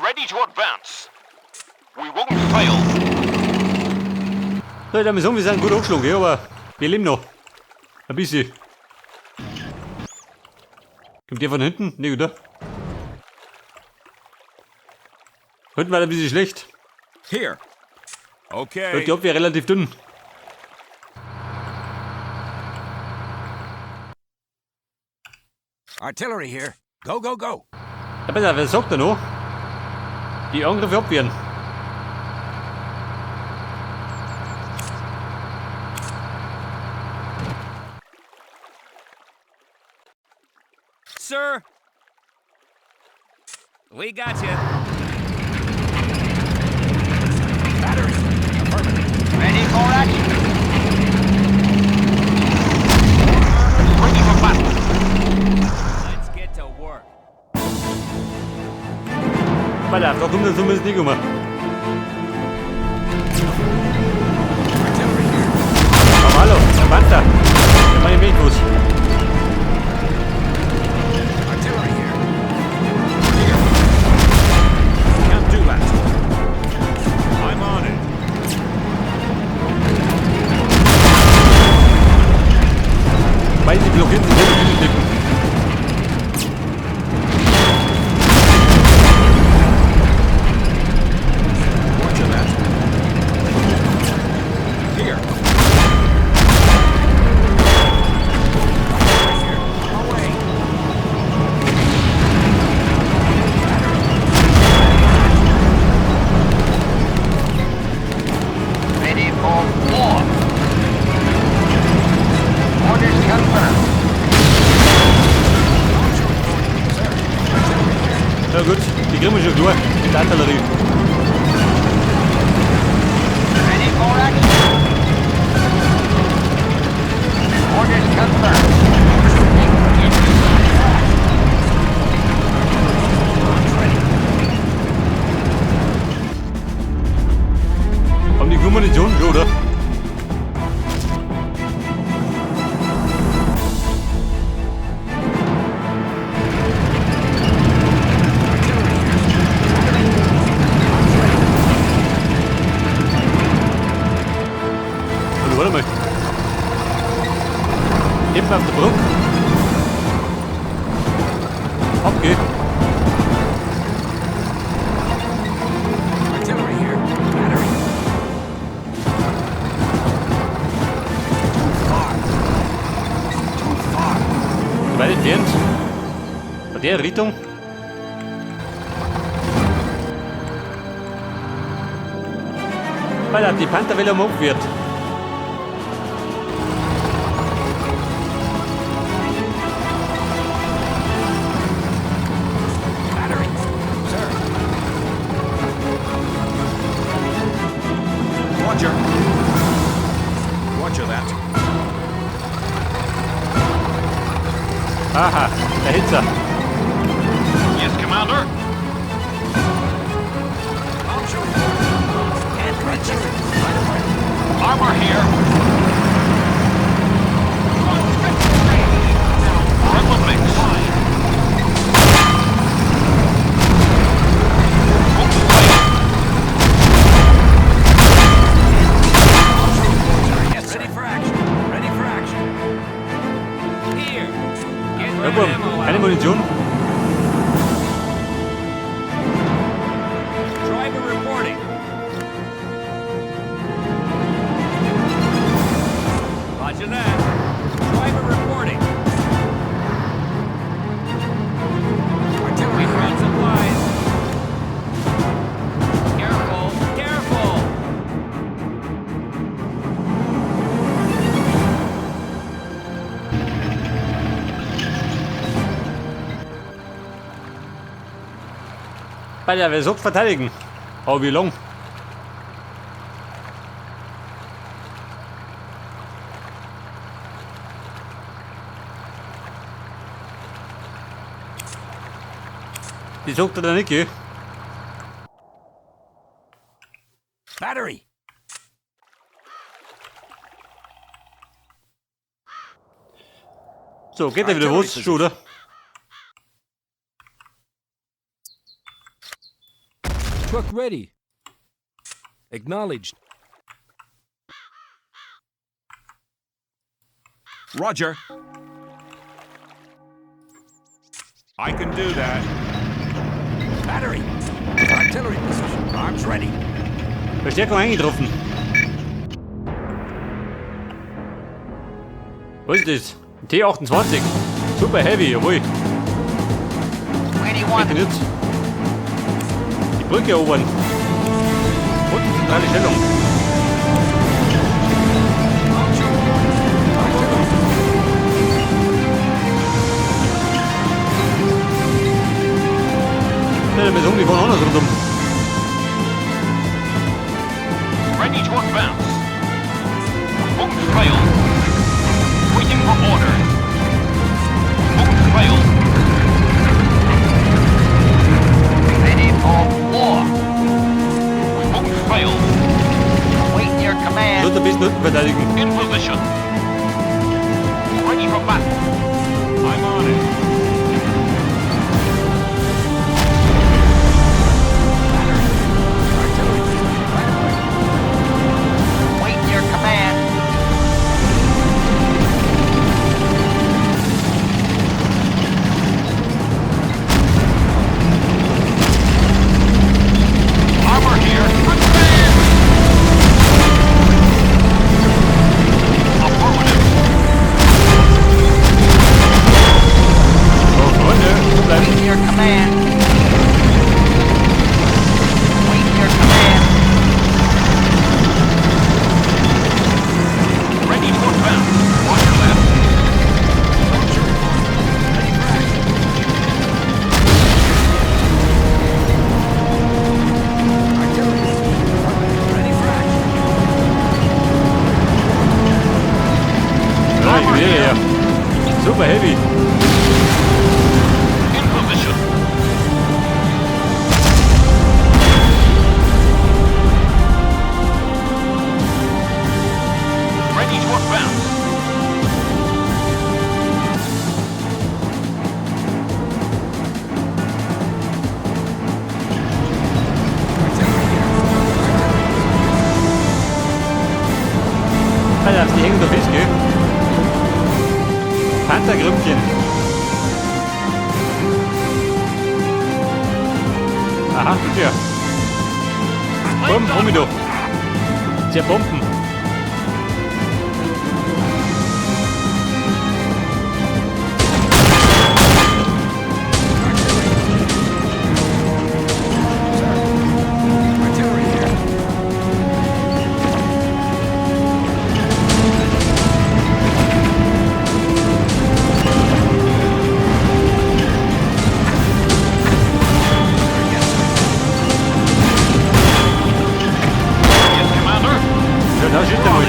Ready to advance. We won't fail. So, der Mission, wir sind gut aufgeschlagen, gell, aber wir leben noch. Ein bisschen. Kommt der von hinten? Ne, oder? Hinten war ein bisschen schlecht. Here. Okay. Hört die Abwehr relativ dünn. Artillery here. Go, go, go. Ja, besser, wer sagt da noch? Die Angriffe abwehren. Sir. We got you. Battery. Affirmative. Ready for action. Ready for battle. Let's get to work. Weiter, da kommt das zumindest nicht gemacht. Artillery here. Aber hallo, der Panther. Der war im Weg los. Artillery here. Here. Can't do that. I'm on it. Weil sie blockiert sind, sehr viele Typen. Roger that. Here. Here. Away. Ready for war. Orders confirmed. Ja gut, die kriegen wir schon klar. Mit der Artillerie. Ready for action. Orders confirmed. Haben die genug Munition? Ja, oder? Also, warte mal. Hinten auf der Brücke. Okay. Artillery here. Battery. Too far. Too far. Zu weit entfernt. Bei der Richtung. Weil die Pantherwelle am Hof wird. Battery. Sir. Roger. Roger that. Aha, der Hitzer. Yes, Commander. Archer. And artillery. Armor here. Rebel mix. Won't fail. Yes, ready for action. Ready for action. Here. Get Ja, rid komm, of ammo keine out. Munition. Driver reporting. Roger that. Driver reporting. Artillery ground supplies. Careful, careful. Weil wer sucht verteidigen. Oh, wie lang? Die sucht er da nicht, gell? Battery. So, geht er wieder los, schon, oder? Truck ready. Acknowledged. Roger. I can do that. Battery. Artillery position. Arms ready. Verstärkung eingetroffen. Was ist das? Ein T28. Super heavy, jawohl. Where do you want Bitte it? nicht. Die Brücke erobern. Und zentrale Stellung. Ne, dann müssen die von anders rundum. Ready to advance. Won't fail. Waiting for order. Won't fail. Ready for war. Won't fail. Await your command. Dritter bis Nutten verteidigen. In position. Ready for battle. I'm on it. Artillery position. Right away. Await your command. Armor here. Advance! Affirmative. So, Freunde, bleiben. Await your command. Await your command. Ready to advance. Roger that. Artillery position. Ready for action. Ja, ich will ja. Super heavy. In position. Ready to advance. Alter, die hängen so fest, gell? Panzergrümpchen. Aha, ja. Komm, komm doch. Zerbomben. Artillery here. Yes, Commander. Ja, da schießt er mal.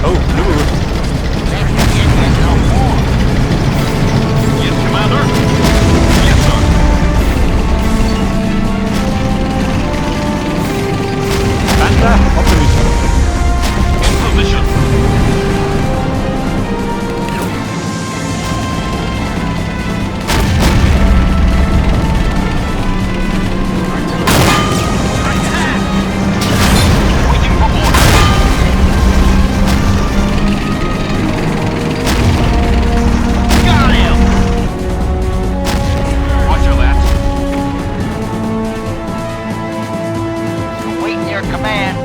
Oh, nu. Yes, Commander. Yes, sir. Panzer, Optimus. In position. Waiting for order. Got him. Roger that. Await your command.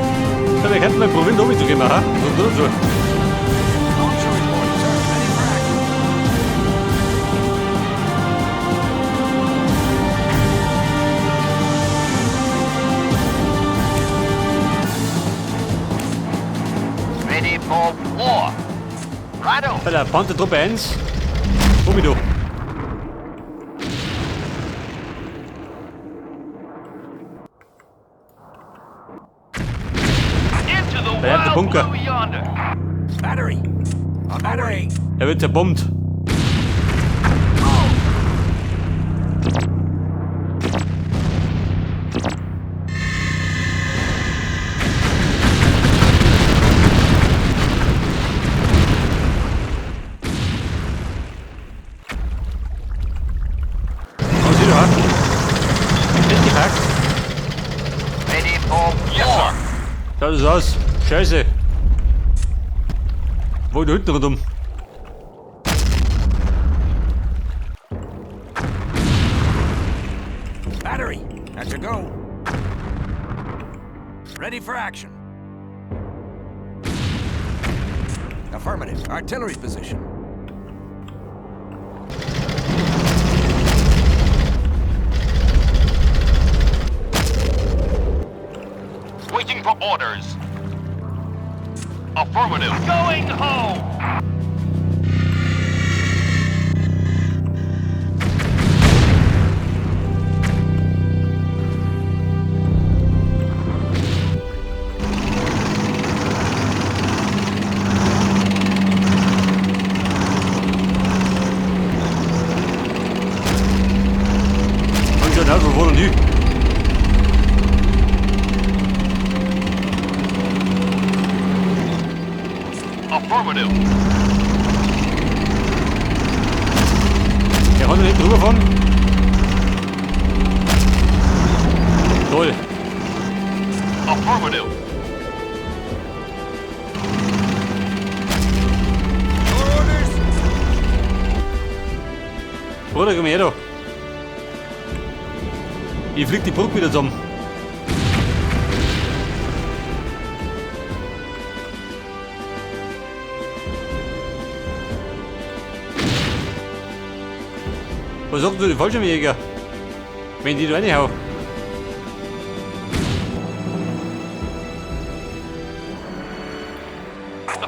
So, wir könnten mal probieren, da zu gehen, ha? So. Launcher reporting, sir. Ready for action. Ready for war. Righto. Alter, Panzertruppe 1. Komm ich doch. Into the Wer hat den wild Bunker? blue yonder. Battery. On my way. Er wird zerbombt. Schaut das aus? Scheiße. Wo da hinten rundum? Battery, at your go. Ready for action. Affirmative. Artillery position. Waiting for orders. Affirmative. Going home. Hangt schon aus, wo wollen die? Affirmative. Der kann da nicht drüber fahren. Toll. Affirmative. Your orders. Bruder, komm her da. Ich flieg die Brücke wieder zusammen. Was sagst du, den Fallschirmjäger? Wenn die da reinhau.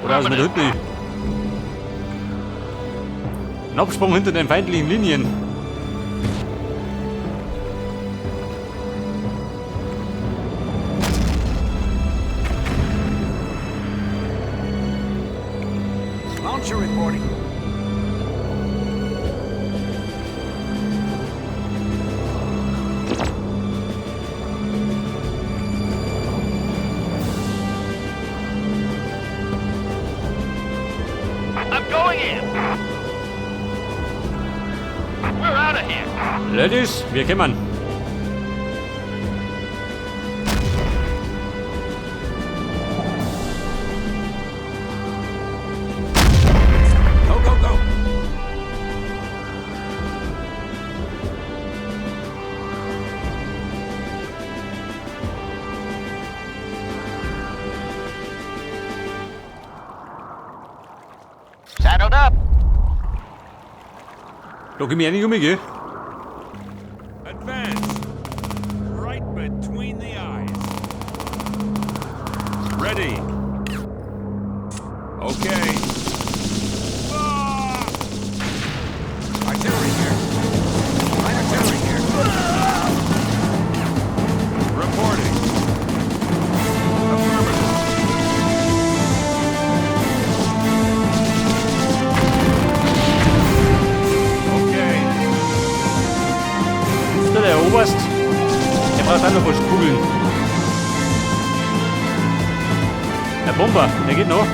Oder aus mit der Hütte. Ein Absprung hinter den feindlichen Linien. Launcher reporting. I'm going in. We're out of here. Ladies, wir kämmern. Go, go, go. Saddled up. Da gib mir eine Junge, gell? Advance. Right between the eyes. Ready. Okay. Ah! Artillery here. Light artillery here. Reporting. Affirmative. Okay. Da der Oberst. Der braucht auch noch was Kugeln. Der Bomber, der geht noch.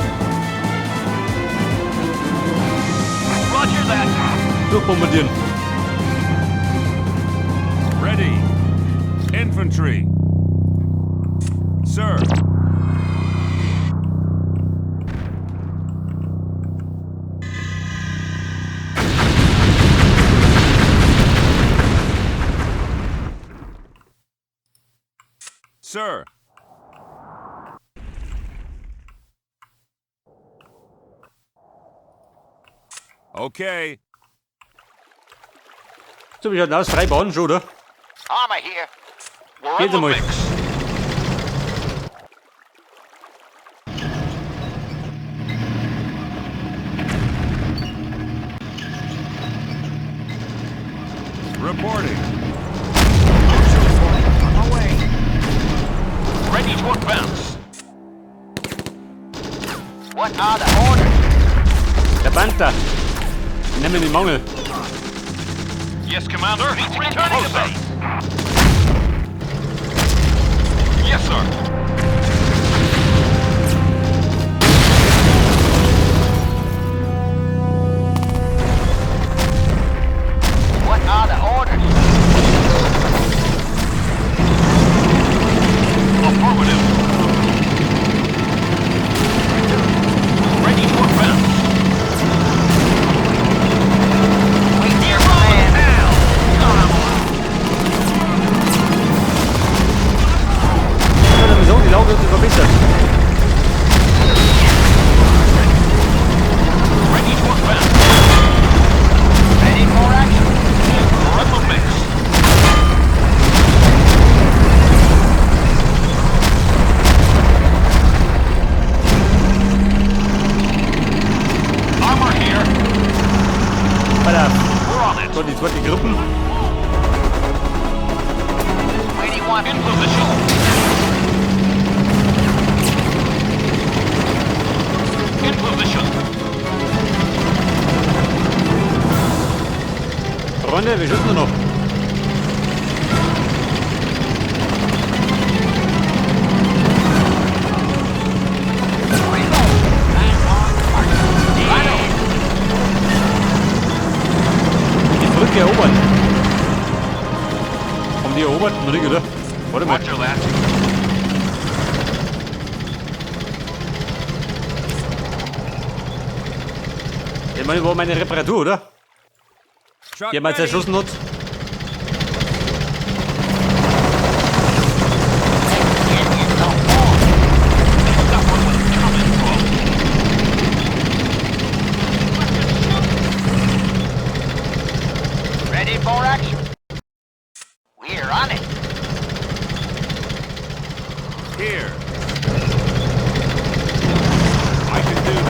Roger that. Durchbombardieren. Ready. Infantry. Sir. Sir. Okay. So, wie schaut das aus? 3 Bahnen schon, oder? Armor here. We're Geht in the einmal. mix. Reporting. Launcher reporting. On my way. Ready to advance. What are the orders? Der Panther. Nehmen den Mangel. Yes, Commander. Returning to base. Yes, sir. What are the orders? Affirmative. So, die zweite Gruppen. 81 In position. In position. Freunde, wir schießen nur noch. Die Brücke erobern. Haben die erobert? Noch nicht, oder? Warte mal. Watch your last. Ich meine, war meine Reparatur, oder? Truck Die haben jetzt ready. erschossen hat.